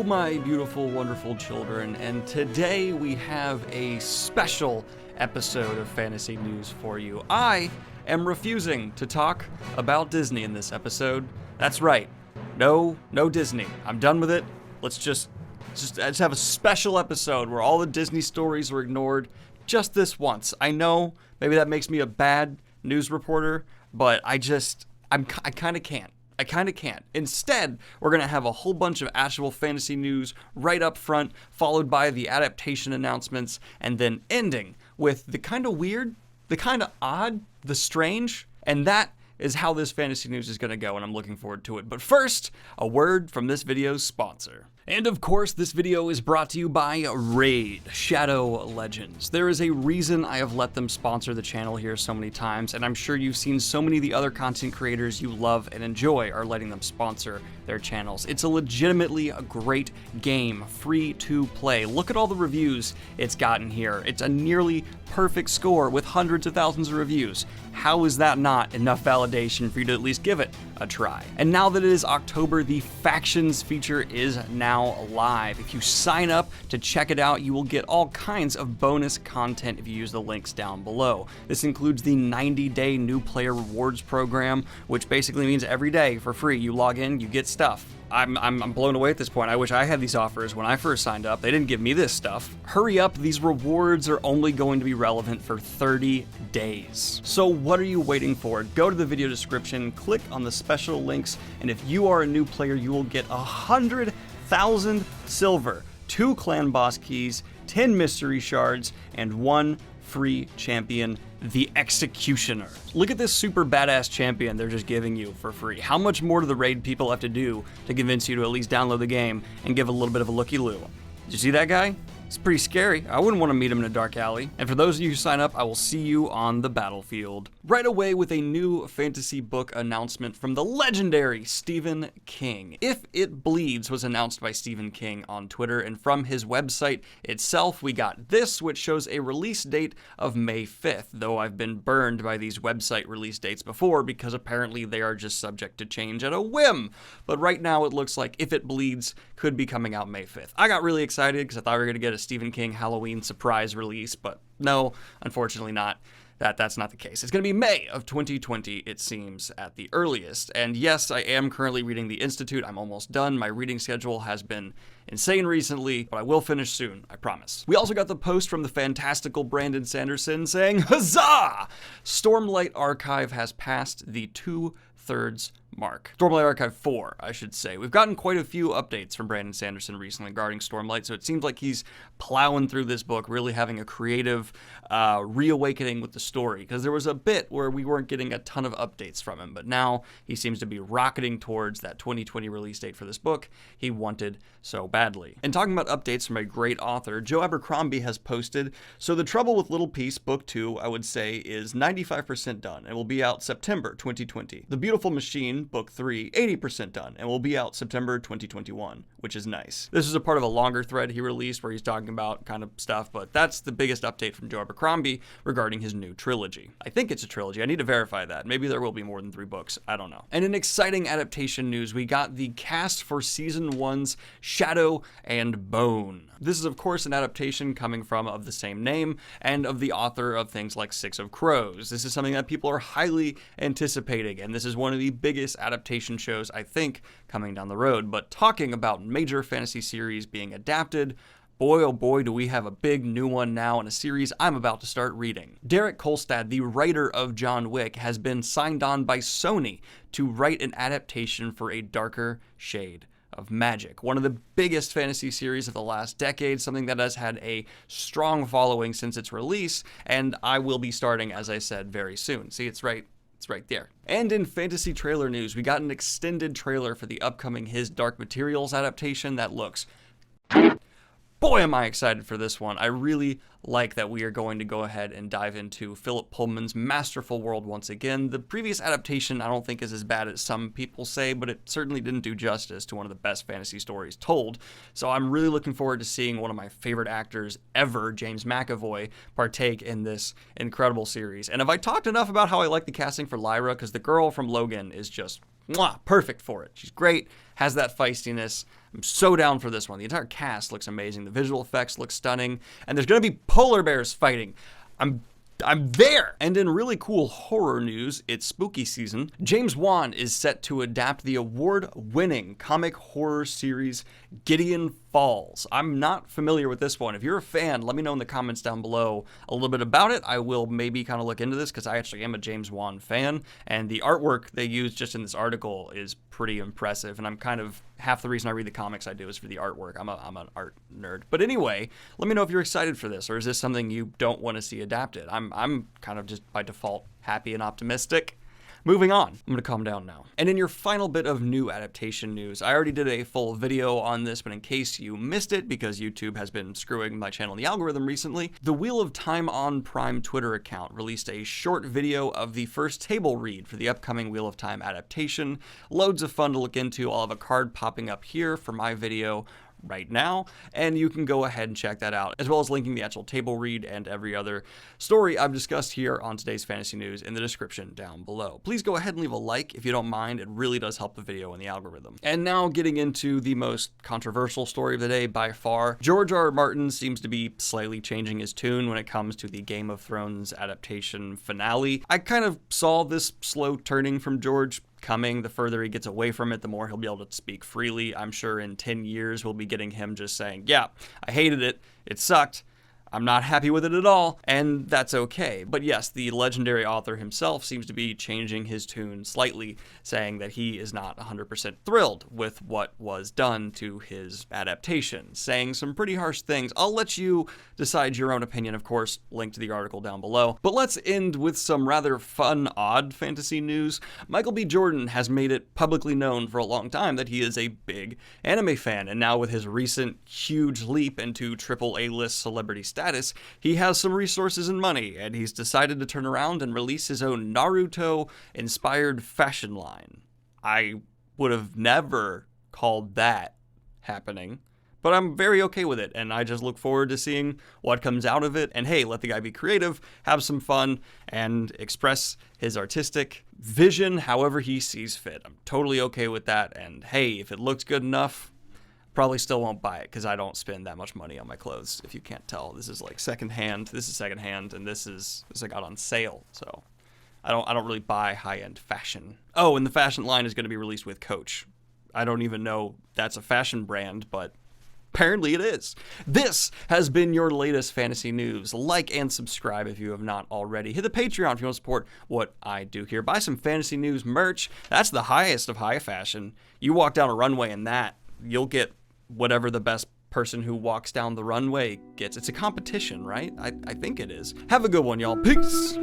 my beautiful, wonderful children, and today we have a special episode of Fantasy News for you. I am refusing to talk about Disney in this episode. That's right. No Disney. I'm done with it. Let's just have a special episode where all the Disney stories were ignored just this once. I know maybe that makes me a bad news reporter, but I kind of can't. I kind of can't. Instead, we're going to have a whole bunch of actual fantasy news right up front, followed by the adaptation announcements, and then ending with the kind of weird, the kind of odd, the strange, and that is how this fantasy news is going to go, and I'm looking forward to it. But first, a word from this video's sponsor. And of course, this video is brought to you by Raid Shadow Legends. There is a reason I have let them sponsor the channel here so many times, and I'm sure you've seen so many of the other content creators you love and enjoy are letting them sponsor their channels. It's a legitimately a great game, free to play. Look at all the reviews it's gotten here. It's a nearly perfect score with hundreds of thousands of reviews. How is that not enough validation for you to at least give it a try? And now that it is October, the Factions feature is now live. If you sign up to check it out, you will get all kinds of bonus content if you use the links down below. This includes the 90-day new player rewards program, which basically means every day for free you log in, you get stuff. I'm blown away at this point. I wish I had these offers when I first signed up. They didn't give me this stuff. Hurry up, these rewards are only going to be relevant for 30 days. So what are you waiting for? Go to the video description, click on the special links, and if you are a new player, you will get 100,000 silver, 2 clan boss keys, 10 mystery shards, and 1 free champion, the Executioner. Look at this super badass champion they're just giving you for free. How much more do the raid people have to do to convince you to at least download the game and give a little bit of a looky-loo? Did you see that guy? It's pretty scary. I wouldn't want to meet him in a dark alley. And for those of you who sign up, I will see you on the battlefield. Right away with a new fantasy book announcement from the legendary Stephen King. If It Bleeds was announced by Stephen King on Twitter, and from his website itself, we got this, which shows a release date of May 5th, though I've been burned by these website release dates before because apparently they are just subject to change at a whim. But right now it looks like If It Bleeds could be coming out May 5th. I got really excited because I thought we were going to get a Stephen King Halloween surprise release, but no, unfortunately not. That's not the case. It's going to be May of 2020, it seems, at the earliest. And yes, I am currently reading The Institute. I'm almost done. My reading schedule has been insane recently, but I will finish soon, I promise. We also got the post from the fantastical Brandon Sanderson saying, "Huzzah! Stormlight Archive has passed the 2/3 mark." Stormlight Archive 4, I should say. We've gotten quite a few updates from Brandon Sanderson recently regarding Stormlight, so it seems like he's plowing through this book, really having a creative reawakening with the story, because there was a bit where we weren't getting a ton of updates from him, but now he seems to be rocketing towards that 2020 release date for this book he wanted so badly. And talking about updates from a great author, Joe Abercrombie has posted, "So The Trouble with Little Peace, Book 2, I would say, is 95% done and will be out September 2020. The Beautiful Machine, Book 3, 80% done, and will be out September 2021, which is nice." This is a part of a longer thread he released where he's talking about kind of stuff, but that's the biggest update from Joe Abercrombie regarding his new trilogy. I think it's a trilogy. I need to verify that. Maybe there will be more than 3 books. I don't know. And in exciting adaptation news, we got the cast for Season 1's Shadow and Bone. This is, of course, an adaptation coming from of the same name and of the author of things like Six of Crows. This is something that people are highly anticipating, and this is one of the biggest adaptation shows, I think, coming down the road. But talking about major fantasy series being adapted, boy, oh boy, do we have a big new one now in a series I'm about to start reading. Derek Kolstad, the writer of John Wick, has been signed on by Sony to write an adaptation for A Darker Shade of Magic, one of the biggest fantasy series of the last decade, something that has had a strong following since its release, and I will be starting, as I said, very soon. See, it's right there. And in fantasy trailer news, we got an extended trailer for the upcoming His Dark Materials adaptation that looks... Boy, am I excited for this one. I really like that we are going to go ahead and dive into Philip Pullman's masterful world once again. The previous adaptation I don't think is as bad as some people say, but it certainly didn't do justice to one of the best fantasy stories told. So I'm really looking forward to seeing one of my favorite actors ever, James McAvoy, partake in this incredible series. And have I talked enough about how I like the casting for Lyra? Because the girl from Logan is just mwah, perfect for it. She's great, has that feistiness. I'm so down for this one. The entire cast looks amazing. The visual effects look stunning. And there's going to be polar bears fighting. I'm there! And in really cool horror news, it's spooky season. James Wan is set to adapt the award-winning comic horror series Gideon Falls. I'm not familiar with this one. If you're a fan, let me know in the comments down below a little bit about it. I will maybe kind of look into this because I actually am a James Wan fan, and the artwork they use just in this article is pretty impressive, and I'm kind of, half the reason I read the comics I do is for the artwork. I'm an art nerd. But anyway, let me know if you're excited for this, or is this something you don't want to see adapted? I'm kind of just by default happy and optimistic. Moving on, I'm gonna calm down now. And in your final bit of new adaptation news, I already did a full video on this, but in case you missed it, because YouTube has been screwing my channel and the algorithm recently, the Wheel of Time on Prime Twitter account released a short video of the first table read for the upcoming Wheel of Time adaptation. Loads of fun to look into. I'll have a card popping up here for my video right now, and you can go ahead and check that out, as well as linking the actual table read and every other story I've discussed here on today's fantasy news in the description down below. Please go ahead and leave a like if you don't mind. It really does help the video and the algorithm. And now getting into the most controversial story of the day by far, George R. R. Martin seems to be slightly changing his tune when it comes to the Game of Thrones adaptation finale. I kind of saw this slow turning from George coming. The further he gets away from it, the more he'll be able to speak freely. I'm sure in 10 years we'll be getting him just saying, yeah, I hated it, it sucked, I'm not happy with it at all, and that's okay. But yes, the legendary author himself seems to be changing his tune slightly, saying that he is not 100% thrilled with what was done to his adaptation, saying some pretty harsh things. I'll let you decide your own opinion, of course, link to the article down below. But let's end with some rather fun, odd fantasy news. Michael B. Jordan has made it publicly known for a long time that he is a big anime fan, and now with his recent huge leap into triple A-list celebrity status, he has some resources and money, and he's decided to turn around and release his own Naruto-inspired fashion line. I would have never called that happening, but I'm very okay with it, and I just look forward to seeing what comes out of it. And hey, let the guy be creative, have some fun, and express his artistic vision however he sees fit. I'm totally okay with that, and hey, if it looks good enough, probably still won't buy it because I don't spend that much money on my clothes. If you can't tell, this is like secondhand. This is secondhand, and this I got on sale. So I don't really buy high-end fashion. Oh, and the fashion line is going to be released with Coach. I don't even know that's a fashion brand, but apparently it is. This has been your latest fantasy news. Like and subscribe if you have not already. Hit the Patreon if you want to support what I do here. Buy some fantasy news merch. That's the highest of high fashion. You walk down a runway in that, you'll get whatever the best person who walks down the runway gets. It's a competition, right? I think it is. Have a good one, y'all. Peace!